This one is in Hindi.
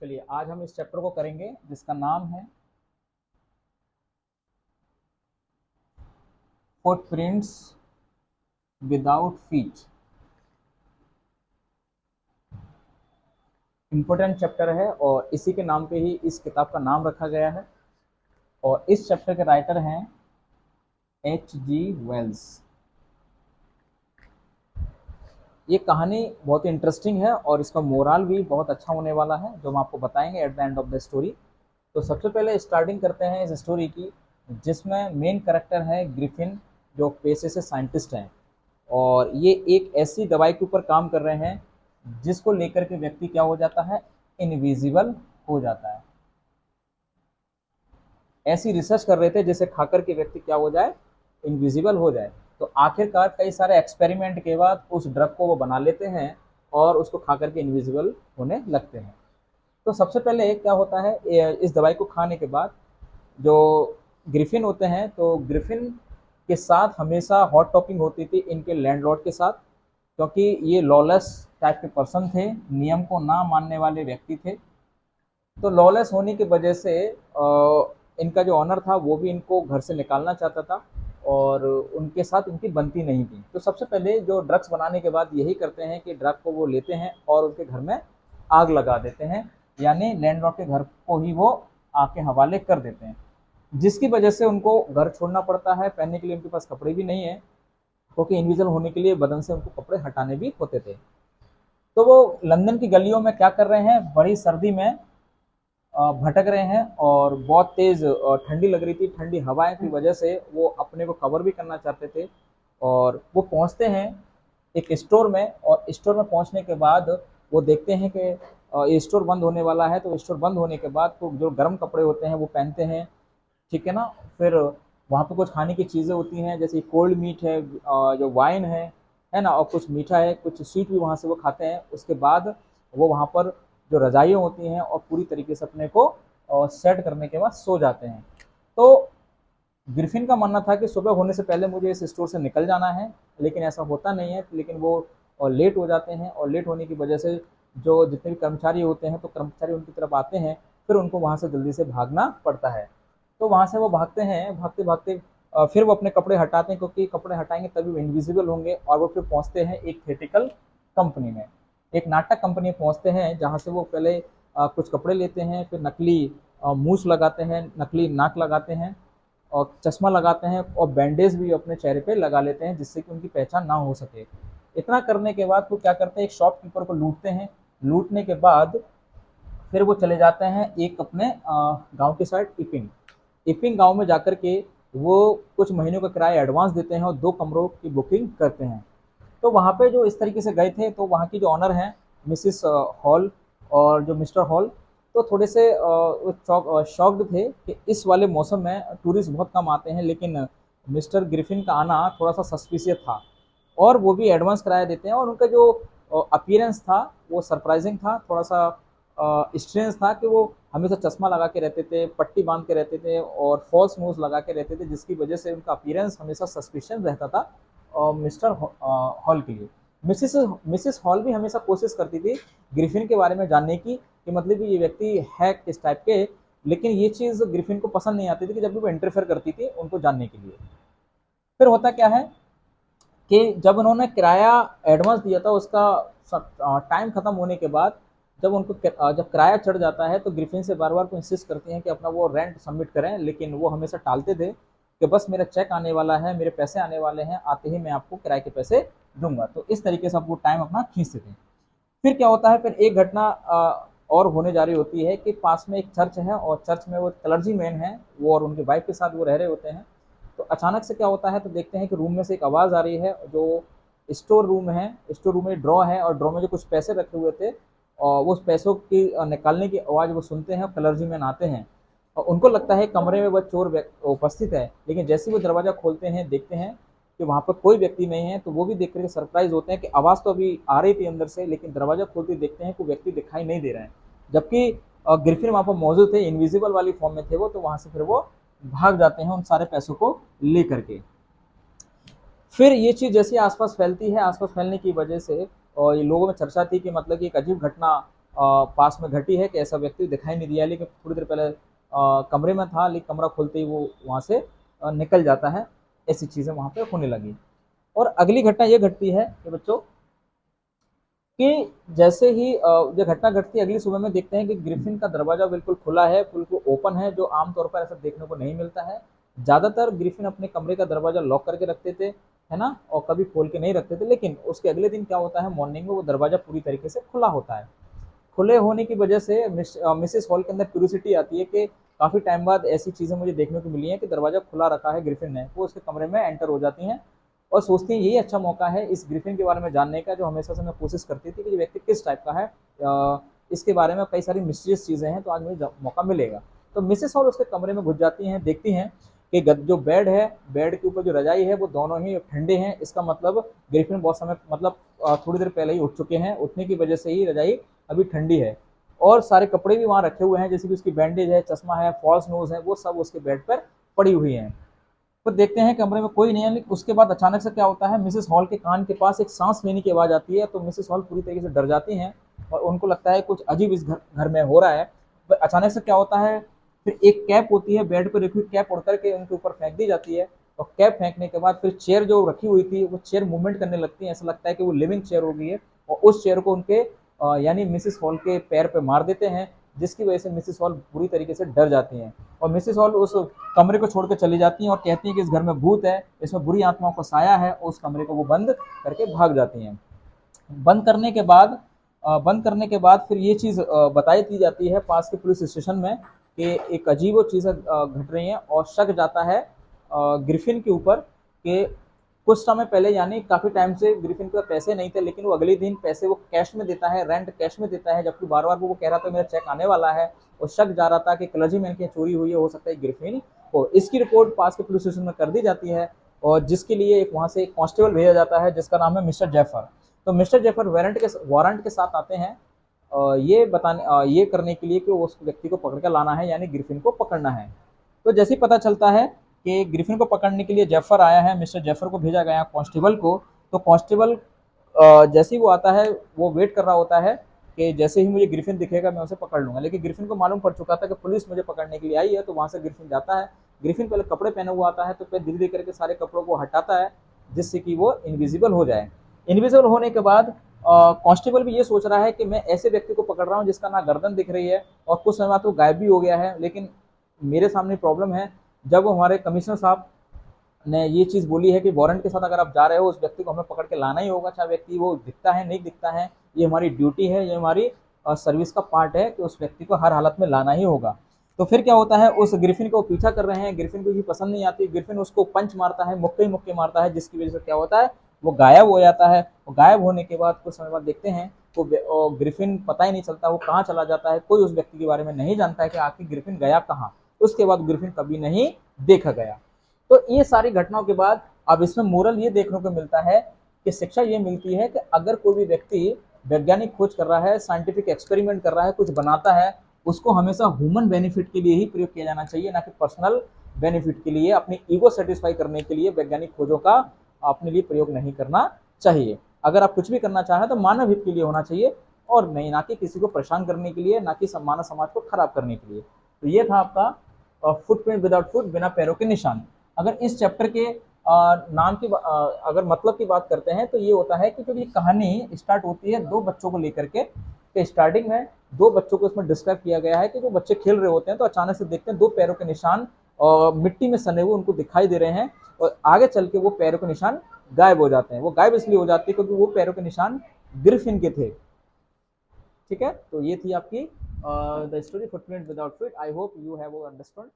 चलिए आज हम इस चैप्टर को करेंगे जिसका नाम है footprints without feet. Important chapter है और इसी के नाम पे ही इस किताब का नाम रखा गया है। और इस चैप्टर के राइटर हैं H.G. वेल्स। ये कहानी बहुत ही इंटरेस्टिंग है और इसका मोरल भी बहुत अच्छा होने वाला है जो हम आपको बताएंगे at the end of the story. तो सबसे पहले स्टार्टिंग करते हैं इस स्टोरी की, जिसमें मेन कैरेक्टर है ग्रिफिन, जो पेशे से साइंटिस्ट हैं और ये एक ऐसी दवाई के ऊपर काम कर रहे हैं जिसको लेकर के व्यक्ति क्या हो जाता है, इनविजिबल हो जाता है। ऐसी रिसर्च कर रहे थे जिसे खाकर के व्यक्ति क्या हो जाए, इनविजिबल हो जाए। तो आखिरकार कई सारे एक्सपेरिमेंट के बाद उस ड्रग को वो बना लेते हैं और उसको खाकर के इनविजिबल होने लगते हैं। तो सबसे पहले क्या होता है, इस दवाई को खाने के बाद जो ग्रिफिन होते हैं, तो ग्रिफिन के साथ हमेशा हॉट टॉपिंग होती थी इनके लैंडलॉर्ड के साथ, क्योंकि ये लॉलेस टाइप के पर्सन थे, नियम को ना मानने वाले व्यक्ति थे। तो लॉलेस होने की वजह से इनका जो ऑनर था वो भी इनको घर से निकालना चाहता था और उनके साथ इनकी बनती नहीं थी। तो सबसे पहले जो ड्रग्स बनाने के बाद यही करते हैं कि ड्रग को वो लेते हैं और उनके घर में आग लगा देते हैं, यानी लैंडलॉर्ड के घर को ही वो आग के हवाले कर देते हैं, जिसकी वजह से उनको घर छोड़ना पड़ता है। पहनने के लिए उनके पास कपड़े भी नहीं है, क्योंकि इनविजिबल होने के लिए बदन से उनको कपड़े हटाने भी होते थे। तो वो लंदन की गलियों में क्या कर रहे हैं, बड़ी सर्दी में भटक रहे हैं और बहुत तेज ठंडी लग रही थी। ठंडी हवाएं की वजह से वो अपने को कवर भी करना चाहते थे। और वो पहुंचते हैं एक स्टोर में, और स्टोर में पहुंचने के बाद वो देखते हैं कि ये स्टोर बंद होने वाला है। तो स्टोर बंद होने के बाद तो जो गर्म कपड़े होते हैं वो पहनते हैं, ठीक है ना। फिर वहाँ पे कुछ खाने की चीज़ें होती हैं, जैसे कोल्ड मीट है, जो वाइन है ना, और कुछ मीठा है, कुछ स्वीट भी वहाँ से वो खाते हैं। उसके बाद वो वहाँ पर जो रजाइयाँ होती हैं और पूरी तरीके से अपने को सेट करने के बाद सो जाते हैं। तो ग्रिफिन का मानना था कि सुबह होने से पहले मुझे इस स्टोर से निकल जाना है, लेकिन ऐसा होता नहीं है। लेकिन वो लेट हो जाते हैं और लेट होने की वजह से जो जितने भी कर्मचारी होते हैं, तो कर्मचारी उनकी तरफ आते हैं, फिर उनको वहाँ से जल्दी से भागना पड़ता है। तो वहाँ से वो भागते हैं, भागते भागते फिर वो अपने कपड़े हटाते हैं, क्योंकि कपड़े हटाएंगे तभी वो इनविजिबल होंगे। और वो फिर पहुँचते हैं एक थिएटिकल कंपनी में, एक नाटक कंपनी में पहुँचते हैं, जहाँ से वो पहले कुछ कपड़े लेते हैं, फिर नकली मूछ लगाते हैं, नकली नाक लगाते हैं और चश्मा लगाते हैं और बैंडेज भी अपने चेहरे पे लगा लेते हैं, जिससे कि उनकी पहचान ना हो सके। इतना करने के बाद वो क्या करते हैं, एक शॉपकीपर को लूटते हैं। लूटने के बाद फिर वो चले जाते हैं एक अपने गांव के साइड, इपिंग इपिंग गांव में जाकर के वो कुछ महीनों का किराया एडवांस देते हैं और 2 कमरों की बुकिंग करते हैं। तो वहाँ पे जो इस तरीके से गए थे, तो वहाँ की जो ऑनर हैं मिसिस हॉल और जो मिस्टर हॉल, तो थोड़े से शॉक्ड थे कि इस वाले मौसम में टूरिस्ट बहुत कम आते हैं, लेकिन मिस्टर ग्रिफिन का आना थोड़ा सा सस्पिशियस था। और वो भी एडवांस किराया देते हैं, और उनका जो अपीयरेंस था वो सरप्राइजिंग था, थोड़ा सा स्ट्रेंज था कि वो हमेशा चश्मा लगा के रहते थे, पट्टी बांध के रहते थे और फॉल्स नोज लगा के रहते थे, जिसकी वजह से उनका अपीयरेंस हमेशा सस्पिशियस रहता था मिस्टर हॉल के लिए। मिसिस मिसिस हॉल भी हमेशा कोशिश करती थी ग्रिफिन के बारे में जानने की, कि मतलब ये व्यक्ति है किस टाइप के। लेकिन ये चीज़ ग्रिफिन को पसंद नहीं आती थी कि जब भी वो इंटरफेयर करती थी उनको जानने के लिए। फिर होता क्या है कि जब उन्होंने किराया एडवांस दिया था, उसका टाइम खत्म होने के बाद जब उनको जब किराया चढ़ जाता है, तो ग्रिफिन से बार बार को इंसिस्ट करती हैं कि अपना वो रेंट सबमिट करें, लेकिन वो हमेशा टालते थे कि बस मेरा चेक आने वाला है, मेरे पैसे आने वाले हैं, आते ही मैं आपको किराए के पैसे दूंगा। तो इस तरीके से आपको टाइम अपना खींचते थे। फिर क्या होता है, फिर एक घटना और होने जा रही होती है कि पास में एक चर्च है और चर्च में वो क्लर्जी मैन है, वो और उनकी वाइफ के साथ वो रह रहे होते हैं। तो अचानक से क्या होता है, तो देखते हैं कि रूम में से एक आवाज़ आ रही है। जो स्टोर रूम है, स्टोर रूम में ड्रॉ है और ड्रॉ में जो कुछ पैसे रखे हुए थे, और वो पैसों की निकालने की आवाज़ वो सुनते हैं। क्लर्जी मैन आते हैं और उनको लगता है कमरे में वह चोर उपस्थित है, लेकिन जैसे ही वो दरवाज़ा खोलते हैं, देखते हैं कि वहाँ पर कोई व्यक्ति नहीं है। तो वो भी देख करके सरप्राइज होते हैं कि आवाज़ तो अभी आ रही थी अंदर से, लेकिन दरवाज़ा खोलते ही देखते हैं कोई व्यक्ति दिखाई नहीं दे रहा है, जबकि ग्रिफिन वहाँ पर मौजूद थे, इनविजिबल वाली फॉर्म में थे वो। तो वहाँ से फिर वो भाग जाते हैं उन सारे पैसों को ले करके। फिर ये चीज़ जैसे आसपास फैलती है, आसपास फैलने की वजह से और ये लोगों में चर्चा थी कि मतलब कि एक अजीब घटना पास में घटी है कि ऐसा व्यक्ति दिखाई नहीं दिया, लेकिन थोड़ी देर पहले कमरे में था, लेकिन कमरा खोलते ही वो वहाँ से निकल जाता है। ऐसी चीज़ें वहाँ पे होने लगी। और अगली घटना ये घटती है कि बच्चों कि जैसे ही ये घटना घटती है, अगली सुबह में देखते हैं कि ग्रिफिन का दरवाजा बिल्कुल खुला है, बिल्कुल ओपन है, जो आमतौर पर ऐसा देखने को नहीं मिलता है। ज़्यादातर ग्रिफिन अपने कमरे का दरवाजा लॉक करके रखते थे, है ना, और कभी खोल के नहीं रखते थे। लेकिन उसके अगले दिन क्या होता है, मॉर्निंग में वो दरवाजा पूरी तरीके से खुला होता है। खुले होने की वजह से मिसेस हॉल के अंदर क्यूरियोसिटी आती है कि काफ़ी टाइम बाद ऐसी चीज़ें मुझे देखने को मिली हैं कि दरवाजा खुला रखा है ग्रिफिन ने। वो उसके कमरे में एंटर हो जाती हैं और सोचती हैं यही अच्छा मौका है इस ग्रिफिन के बारे में जानने का, जो हमेशा से मैं कोशिश करती थी कि ये व्यक्ति किस टाइप का है। इसके बारे में कई सारी मिस्टीरियस चीज़ें हैं, तो आज मुझे मौका मिलेगा। तो मिसेस हॉल उसके कमरे में घुस जाती हैं, देखती हैं कि जो बेड है, बेड के ऊपर जो रजाई है, वो दोनों ही ठंडे हैं। इसका मतलब ग्रिफिन बहुत समय मतलब थोड़ी देर पहले ही उठ चुके हैं, उठने की वजह से ही रजाई अभी ठंडी है। और सारे कपड़े भी वहाँ रखे हुए हैं, जैसे कि उसकी बैंडेज है, चश्मा है, फॉल्स नोज है, वो सब उसके बेड पर पड़ी हुई हैं। तो देखते हैं कमरे में कोई नहीं है, लेकिन उसके बाद अचानक से क्या होता है, मिसेस हॉल के कान के पास एक सांस लेने की आवाज़ आती है। तो मिसेस हॉल पूरी तरीके से डर जाती हैं और उनको लगता है कुछ अजीब इस घर में हो रहा है। पर अचानक से क्या होता है, फिर एक कैप होती है, बेड पर रखी हुई कैप उड़ करके उनके ऊपर फेंक दी जाती है। और कैप फेंकने के बाद फिर चेयर जो रखी हुई थी, वो चेयर मूवमेंट करने लगती है। ऐसा लगता है कि वो लिविंग चेयर हो गई है, और उस चेयर को उनके यानी मिसेस हॉल के पैर पे मार देते हैं, जिसकी वजह से मिसेस हॉल बुरी तरीके से डर जाती हैं। और मिसेस हॉल उस कमरे को छोड़कर चली जाती हैं और कहती हैं कि इस घर में भूत है, इसमें बुरी आत्माओं का साया है, और उस कमरे को वो बंद करके भाग जाती हैं। बंद करने के बाद फिर ये चीज़ बताई दी जाती है पास के पुलिस स्टेशन में कि एक अजीब चीज़ें घट रही हैं, और शक जाता है ग्रिफिन के ऊपर कि कुछ समय पहले, यानी काफ़ी टाइम से ग्रिफिन के पास पैसे नहीं थे, लेकिन वो अगले दिन पैसे वो कैश में देता है, रेंट कैश में देता है, जबकि बार बार वो कह रहा था मेरा चेक आने वाला है। और शक जा रहा था कि क्लर्जीमैन की चोरी हुई है, हो सकता है ग्रिफिन को। इसकी रिपोर्ट पास के पुलिस स्टेशन में कर दी जाती है, और जिसके लिए एक वहाँ से एक कांस्टेबल भेजा जाता है जिसका नाम है मिस्टर जैफर। तो मिस्टर जैफर वारंट के साथ आते हैं ये करने के लिए कि उस व्यक्ति को पकड़ कर लाना है, यानी ग्रिफिन को पकड़ना है। तो जैसे ही पता चलता है कि ग्रिफिन को पकड़ने के लिए जैफर आया है, मिस्टर जैफर को भेजा गया कांस्टेबल को। तो कांस्टेबल जैसे ही वो आता है, वो वेट कर रहा होता है कि जैसे ही मुझे ग्रिफिन दिखेगा मैं उसे पकड़ लूंगा। लेकिन ग्रिफिन को मालूम पड़ चुका था कि पुलिस मुझे पकड़ने के लिए आई है, तो वहां से ग्रिफिन जाता है। ग्रिफिन पहले कपड़े पहने हुआ आता है, तो फिर धीरे धीरे करके सारे कपड़ों को हटाता है, जिससे कि वो इनविजिबल हो जाए। इनविजिबल होने के बाद कांस्टेबल भी ये सोच रहा है कि मैं ऐसे व्यक्ति को पकड़ रहा हूँ जिसका ना गर्दन दिख रही है, और कुछ समय बाद वो गायब भी हो गया है। लेकिन मेरे सामने प्रॉब्लम है, जब हमारे कमिश्नर साहब ने ये चीज़ बोली है कि वारंट के साथ अगर आप जा रहे हो, उस व्यक्ति को हमें पकड़ के लाना ही होगा, चाहे व्यक्ति वो दिखता है नहीं दिखता है। ये हमारी ड्यूटी है, ये हमारी सर्विस का पार्ट है कि उस व्यक्ति को हर हालत में लाना ही होगा। तो फिर क्या होता है, उस ग्रिफिन को पीछा कर रहे हैं, ग्रिफिन को भी पसंद नहीं आती। ग्रिफिन उसको पंच मारता है, मुक्के ही मुक्के मारता है, जिसकी वजह से क्या होता है, वो गायब हो जाता है। और गायब होने के बाद कुछ समय बाद देखते हैं वो ग्रिफिन पता ही नहीं चलता वो कहाँ चला जाता है। कोई उस व्यक्ति के बारे में नहीं जानता है कि आखिर ग्रिफिन गया कहाँ। उसके बाद ग्रिफिन कभी नहीं देखा गया। तो ये सारी घटनाओं के बाद अब इसमें मोरल ये देखने को मिलता है कि शिक्षा ये मिलती है कि अगर कोई भी व्यक्ति वैज्ञानिक खोज कर रहा है, साइंटिफिक एक्सपेरिमेंट कर रहा है, कुछ बनाता है, उसको हमेशा ह्यूमन बेनिफिट के लिए ही प्रयोग किया जाना चाहिए, ना कि पर्सनल बेनिफिट के लिए, अपनी ईगो सेटिस्फाई करने के लिए वैज्ञानिक खोजों का अपने लिए प्रयोग नहीं करना चाहिए। अगर आप कुछ भी करना चाहें तो मानव हित के लिए होना चाहिए, और नहीं, ना कि किसी को परेशान करने के लिए, ना कि मानव समाज को खराब करने के लिए। तो ये था आपका फुटप्रिंट विदाउट फुट, बिना पैरों के निशान। अगर इस चैप्टर के नाम की अगर मतलब की बात करते हैं, तो ये होता है कि जब ये कहानी स्टार्ट होती है दो बच्चों को लेकर के स्टार्टिंग में दो बच्चों को इसमें डिस्क्राइब किया गया है कि जो बच्चे खेल रहे होते हैं, तो अचानक से देखते हैं दो पैरों के निशान मिट्टी में सने हुए उनको दिखाई दे रहे हैं, और आगे चल के वो पैरों के निशान गायब हो जाते हैं। वो गायब इसलिए हो जाते हैं क्योंकि वो पैरों के निशान ग्रिफिन के थे। ठीक है, तो ये थी आपकी the story footprint without feet. I hope you have understood.